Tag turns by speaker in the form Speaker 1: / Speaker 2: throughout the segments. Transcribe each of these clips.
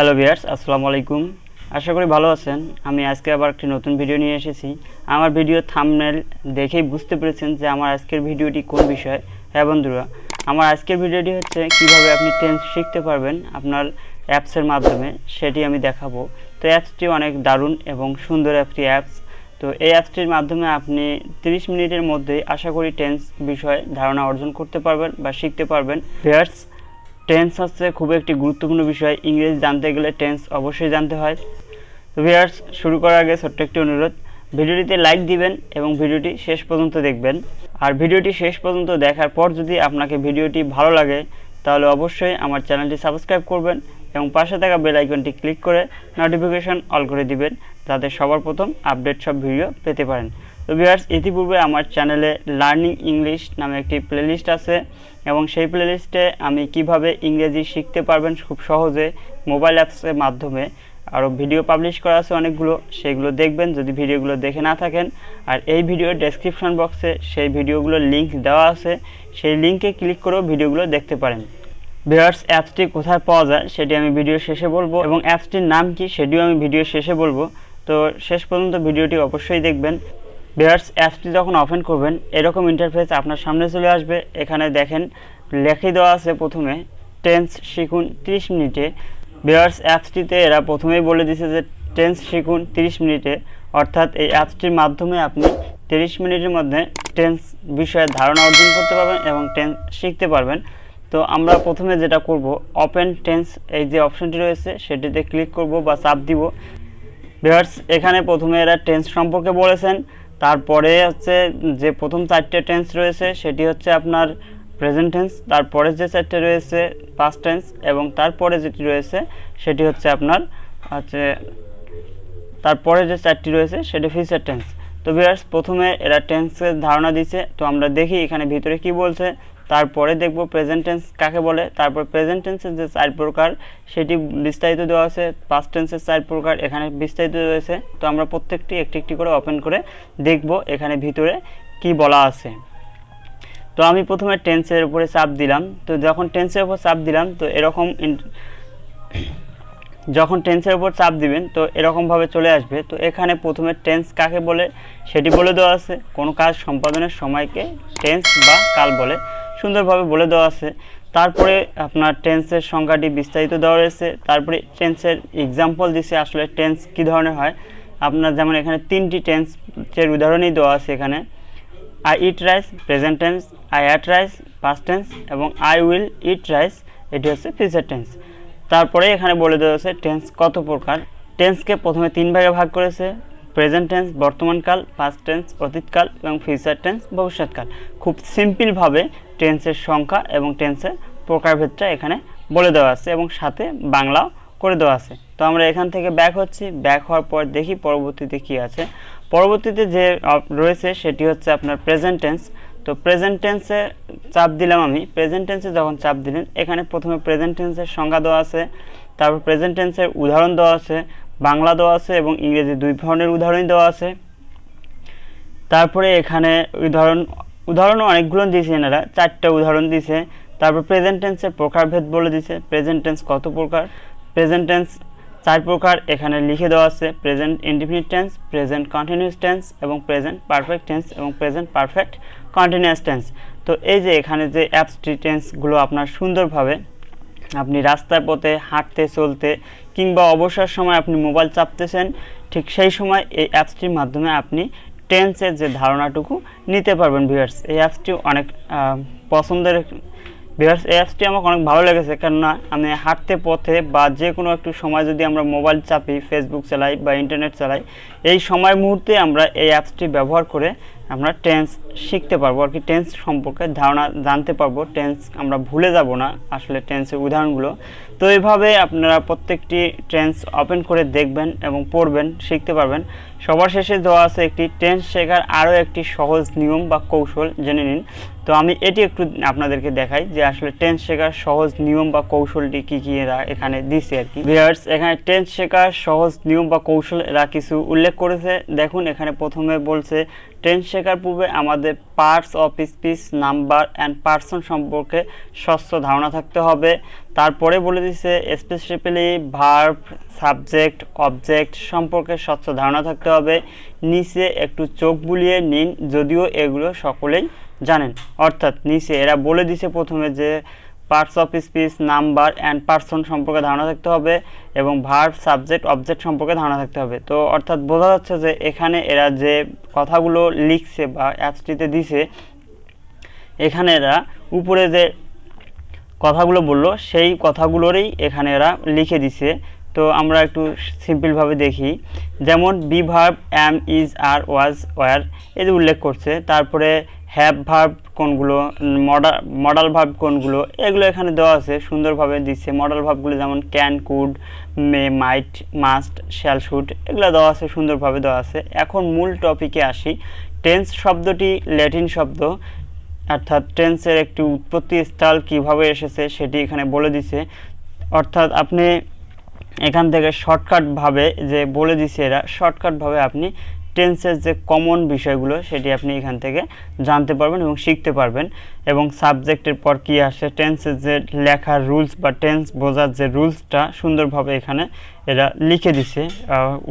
Speaker 1: Hello viewers, আসসালামু আলাইকুম। আশা করি ভালো আছেন। আমি আজকে আবার একটি নতুন ভিডিও নিয়ে এসেছি। আমার ভিডিও থাম্বনেল দেখেই বুঝতে পেরেছেন যে আমার আজকের ভিডিওটি কোন বিষয়। হ্যাঁ বন্ধুরা, আমার আজকের ভিডিওটি হচ্ছে কিভাবে আপনি টেন্স শিখতে পারবেন আপনার অ্যাপসের মাধ্যমে, সেটি আমি দেখাবো। তো অ্যাপসটি অনেক দারুণ এবং সুন্দর একটি অ্যাপস। তো এই অ্যাপসটির মাধ্যমে আপনি 30 মিনিটের মধ্যেই আশা করি টেন্স বিষয়ে ধারণা অর্জন করতে পারবেন বা শিখতে পারবেন। ভিউয়ার্স, টেন্স হচ্ছে খুব একটি গুরুত্বপূর্ণ বিষয়। ইংরেজি জানতে গেলে টেন্স অবশ্যই জানতে হয়। তো ভিউয়ার্স, শুরু করার আগে ছোট্ট একটি অনুরোধ, ভিডিওটিতে লাইক দিবেন এবং ভিডিওটি শেষ পর্যন্ত দেখবেন। আর ভিডিওটি শেষ পর্যন্ত দেখার পর যদি আপনাকে ভিডিওটি ভালো লাগে তাহলে অবশ্যই আমার চ্যানেলটি সাবস্ক্রাইব করবেন এবং পাশে থাকা বেল আইকনটি ক্লিক করে নোটিফিকেশন অল করে দিবেন, যাতে সবার প্রথম আপডেট সব ভিডিও পেতে পারেন। তো ভিউয়ার্স, ইতিপূর্বে আমার চ্যানেলে লার্নিং ইংলিশ নামে একটি প্লেলিস্ট আছে এবং সেই প্লেলিস্টে আমি কিভাবে ইংরেজি শিখতে পারবেন খুব সহজে মোবাইল অ্যাপসের মাধ্যমে আরও ভিডিও পাবলিশ করা আছে অনেকগুলো, সেগুলো দেখবেন যদি ভিডিওগুলো দেখে না থাকেন। আর এই ভিডিওর ডেসক্রিপশন বক্সে সেই ভিডিওগুলোর লিঙ্ক দেওয়া আছে, সেই লিঙ্কে ক্লিক করেও ভিডিওগুলো দেখতে পারেন। ভিউয়ার্স, অ্যাপসটি কোথায় পাওয়া যায় সেটি আমি ভিডিও শেষে বলবো এবং অ্যাপসটির নাম কি সেটিও আমি ভিডিও শেষে বলবো। তো শেষ পর্যন্ত ভিডিওটি অবশ্যই দেখবেন। ভিউয়ার্স, অ্যাপসটি যখন ওপেন করবেন এরকম ইন্টারফেস আপনার সামনে চলে আসবে। এখানে দেখেন লেখে দেওয়া আছে প্রথমে টেন্স শিখুন 30 মিনিটে। ভিউয়ার্স, অ্যাপসটিতে এরা প্রথমেই বলে দিয়েছে যে টেন্স শিখুন 30 মিনিটে, অর্থাৎ এই অ্যাপসটির মাধ্যমে আপনি 30 মিনিটের মধ্যে টেন্স বিষয়ে ধারণা অর্জন করতে পারবেন এবং টেন্স শিখতে পারবেন। তো আমরা প্রথমে যেটা করব, ওপেন টেন্স এই যে অপশনটি রয়েছে সেটিতে ক্লিক করব বা চাপ দিব। ভিউয়ার্স, এখানে প্রথমে এরা টেন্স সম্পর্কে বলেছেন, তারপরে হচ্ছে যে প্রথম 4টে টেন্স রয়েছে সেটি হচ্ছে আপনার প্রেজেন্ট টেন্স, তারপরে যে 4টে রয়েছে পাস্ট টেন্স এবং তারপরে যেটি রয়েছে সেটি হচ্ছে আপনার তারপরে যে 4টি রয়েছে সেটি ফিউচার টেন্স। তো ভিউয়ার্স, প্রথমে এরা টেন্সের ধারণা দিচ্ছে, তো আমরা দেখি এখানে ভিতরে কি বলছে। তারপরে দেখব প্রেজেন্ট টেন্স কাকে বলে, তারপর প্রেজেন্ট টেন্সের যে 4 প্রকার সেটি বিস্তারিত দেওয়া আছে, পাস্ট টেন্সের 4 প্রকার এখানে বিস্তারিত রয়েছে। তো আমরা প্রত্যেকটি একটি একটি করে ওপেন করে দেখব এখানে ভিতরে কি বলা আছে। তো আমি প্রথমে টেন্সের উপরে চাপ দিলাম। তো যখন টেন্সের উপর চাপ দিলাম তো এরকম যখন টেন্সের উপর চাপ দিবেন তো এরকমভাবে চলে আসবে। তো এখানে প্রথমে টেন্স কাকে বলে সেটি বলে দেওয়া আছে, কোনো কাজ সম্পাদনের সময়কে টেন্স বা কাল বলে, সুন্দরভাবে বলে দেওয়া আছে। তারপরে আপনার টেন্সের সংখ্যাটি বিস্তারিত দেওয়া রয়েছে, তারপরে টেন্সের এক্সাম্পল দিছে আসলে টেন্স কী ধরনের হয়। আপনার যেমন এখানে 3টি টেন্সের উদাহরণই দেওয়া আছে। এখানে I eat rice present tense, I ate rice past tense এবং আই উইল ইট রাইস এটি হচ্ছে ফিউচার টেন্স। তারপরে এখানে বলে দেওয়া আছে টেন্স কত প্রকার। টেন্সকে প্রথমে 3 ভাগে ভাগ করেছে, প্রেজেন্ট টেন্স বর্তমানকাল, পাস্ট টেন্স অতীতকাল এবং ফিউচার টেন্স ভবিষ্যৎকাল। খুব সিম্পলভাবে টেন্সের সংখ্যা এবং টেন্সের প্রকারভেদটা এখানে বলে দেওয়া আছে এবং সাথে বাংলাও করে দেওয়া আছে। তো আমরা এখান থেকে ব্যাক হচ্ছি, ব্যাক হওয়ার পর দেখি পরবর্তীতে কি আছে। পরবর্তীতে যে রয়েছে সেটি হচ্ছে আপনার প্রেজেন্ট টেন্স। তো প্রেজেন্ট টেন্সে চাপ দিলাম আমি। প্রেজেন্ট টেন্সে যখন চাপ দিলেন এখানে প্রথমে প্রেজেন্ট টেন্সের সংজ্ঞা দেওয়া আছে, তারপর প্রেজেন্ট টেন্সের উদাহরণ দেওয়া আছে, বাংলা দেওয়া আছে এবং ইংরেজি 2 ধরনের উদাহরণ দেওয়া আছে। তারপরে এখানে উদাহরণ অনেকগুলো দিয়েছে, এনারা 4টা উদাহরণ দিয়েছে। তারপর প্রেজেন্ট টেন্সের প্রকারভেদ বলে দিয়েছে, প্রেজেন্ট টেন্স কত প্রকার, প্রেজেন্ট টেন্স 4 প্রকার এখানে লিখে দেওয়া আছে, present indefinite tense, present continuous tense এবং প্রেজেন্ট পারফেক্ট টেন্স এবং প্রেজেন্ট পারফেক্ট কন্টিনিউয়াস টেন্স। তো এই যে এখানে যে অ্যাপসটি টেন্সগুলো আপনার সুন্দরভাবে আপনি রাস্তার পথে হাঁটতে চলতে কিংবা অবসর সময় আপনি মোবাইল চাপতেছেন, ঠিক সেই সময় এই অ্যাপসটির মাধ্যমে আপনি টেন্সের যে ধারণাটুকু নিতে পারবেন। ভিউয়ার্স, এই অ্যাপসটি অনেক পছন্দের। ভিউয়ার্স, এই অ্যাপসটি আমার অনেক ভালো লেগেছে, কেননা আমি হাঁটতে পথে বা যে কোনো একটু সময় যদি আমরা মোবাইল চাপি, ফেসবুক চালাই বা ইন্টারনেট চালাই, এই সময় মুহূর্তে আমরা এই অ্যাপসটি ব্যবহার করে আমরা টেন্স শিখতে পারবো, আর কি টেন্স সম্পর্কে ধারণা জানতে পারবো। টেন্স আমরা ভুলে যাব না আসলে টেন্সের উদাহরণগুলো। তো এইভাবে আপনারা প্রত্যেকটি টেন্স ওপেন করে দেখবেন এবং পড়বেন, শিখতে পারবেন। সবার শেষে দেওয়া আছে একটি টেন্স শেখার আরও একটি সহজ নিয়ম বা কৌশল, জেনে নিন। তো আমি এটি একটু আপনাদেরকে দেখাই যে আসলে টেন্স শেখার সহজ নিয়ম বা কৌশলটি কী কী এরা এখানে দিছে আর কি। ভিউয়ার্স, এখানে টেন্স শেখার সহজ নিয়ম বা কৌশল এরা কিছু উল্লেখ করেছে। দেখুন, এখানে প্রথমে বলছে টেন্স শেখার পূর্বে আমাদের parts of speech, number and person সম্পর্কে স্বচ্ছ ধারণা থাকতে হবে। তারপরে বলে দিছে স্পেসিফিক্যালি ভার্ব, সাবজেক্ট, অবজেক্ট সম্পর্কে স্বচ্ছ ধারণা থাকতে হবে। নিচে একটু চোখ বুলিয়ে নিন, যদিও এগুলো সকলেই জানেন। অর্থাৎ নিচে এরা বলে দিছে প্রথমে যে parts of speech, number and person সম্পর্কে ধারণা থাকতে হবে এবং ভার্ব, সাবজেক্ট, অবজেক্ট সম্পর্কে ধারণা থাকতে হবে। তো অর্থাৎ বোঝা যাচ্ছে যে এখানে এরা যে কথাগুলো লিখছে বা অ্যাপসটিতে দিছে, এখানে এরা উপরে যে কথাগুলো বললো সেই কথাগুলোরই এখানে এরা লিখে দিছে। তো আমরা একটু সিম্পলভাবে দেখি, যেমন be verb, am, is, are, was, were এই যে উল্লেখ করছে। তারপরে হ্যাভ ভার্ব কোনগুলো, মডাল ভার্ব কোনগুলো, এগুলো এখানে দেওয়া আছে, সুন্দরভাবে দিচ্ছে। মডাল ভার্বগুলো যেমন can, could, may, might, must, shall, should এগুলো দেওয়া আছে, সুন্দরভাবে দেওয়া আছে। এখন মূল টপিকে আসি। টেন্স শব্দটি ল্যাটিন শব্দ, অর্থাৎ টেন্সের একটি উৎপত্তি স্থল কীভাবে এসেছে সেটি এখানে বলে দিছে। অর্থাৎ আপনি এখান থেকে শর্টকাটভাবে যে বলে দিছে এরা, শর্টকাটভাবে আপনি টেন্সের যে কমন বিষয়গুলো সেটি আপনি এখান থেকে জানতে পারবেন এবং শিখতে পারবেন। এবং সাবজেক্টের পর কী আসে, টেন্সের যে লেখার রুলস বা টেন্স বোঝার যে রুলসটা সুন্দরভাবে এখানে এরা লিখে দিছে।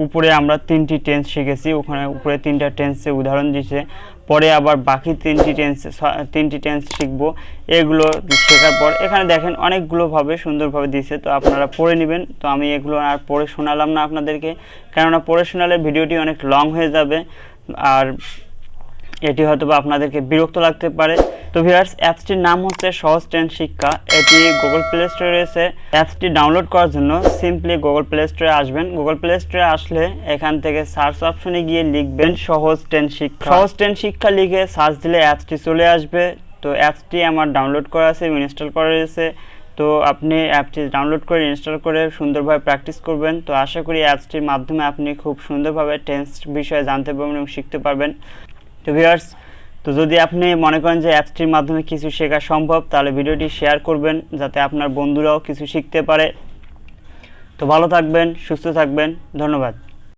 Speaker 1: উপরে আমরা 3টি টেন্স শিখেছি, ওখানে উপরে 3টা টেন্সের উদাহরণ দিছে। পরে আবার বাকি 3টি টেন্স শিখবো। এগুলো শেখার পর এখানে দেখেন অনেকগুলোভাবে সুন্দরভাবে দিছে, তো আপনারা পড়ে নেবেন। তো আমি এগুলো আর পড়ে শোনালাম না আপনাদেরকে, কেননা পড়ে শোনালে ভিডিওটি অনেক লং হয়ে যাবে আর এটি হয়তো বা আপনাদেরকে বিরক্ত লাগতে পারে। তো ভিউয়ার্স, অ্যাপসটির নাম হচ্ছে সহজ টেন্স শিক্ষা। এটি গুগল প্লে স্টোরে রয়েছে। অ্যাপসটি ডাউনলোড করার জন্য সিম্পলি গুগল প্লে স্টোরে আসবেন। গুগল প্লে স্টোরে আসলে এখান থেকে সার্চ অপশনে গিয়ে লিখবেন সহজ টেন্স শিক্ষা। সহজ টেন্স শিক্ষা লিখে সার্চ দিলে অ্যাপসটি চলে আসবে। তো অ্যাপসটি আমার ডাউনলোড করা আছে এবং ইনস্টল করা রয়েছে। তো আপনি অ্যাপটি ডাউনলোড করে ইনস্টল করে সুন্দরভাবে প্র্যাকটিস করবেন। তো আশা করি অ্যাপসটির মাধ্যমে আপনি খুব সুন্দরভাবে টেন্স বিষয়ে জানতে পারবেন এবং শিখতে পারবেন। তো ভিউয়ার্স, তো যদি আপনি মনে করেন যে অ্যাপসটির মাধ্যমে কিছু শেখা সম্ভব, তাহলে ভিডিওটি শেয়ার করবেন যাতে আপনার বন্ধুরাও কিছু শিখতে পারে। তো ভালো থাকবেন, সুস্থ থাকবেন, ধন্যবাদ।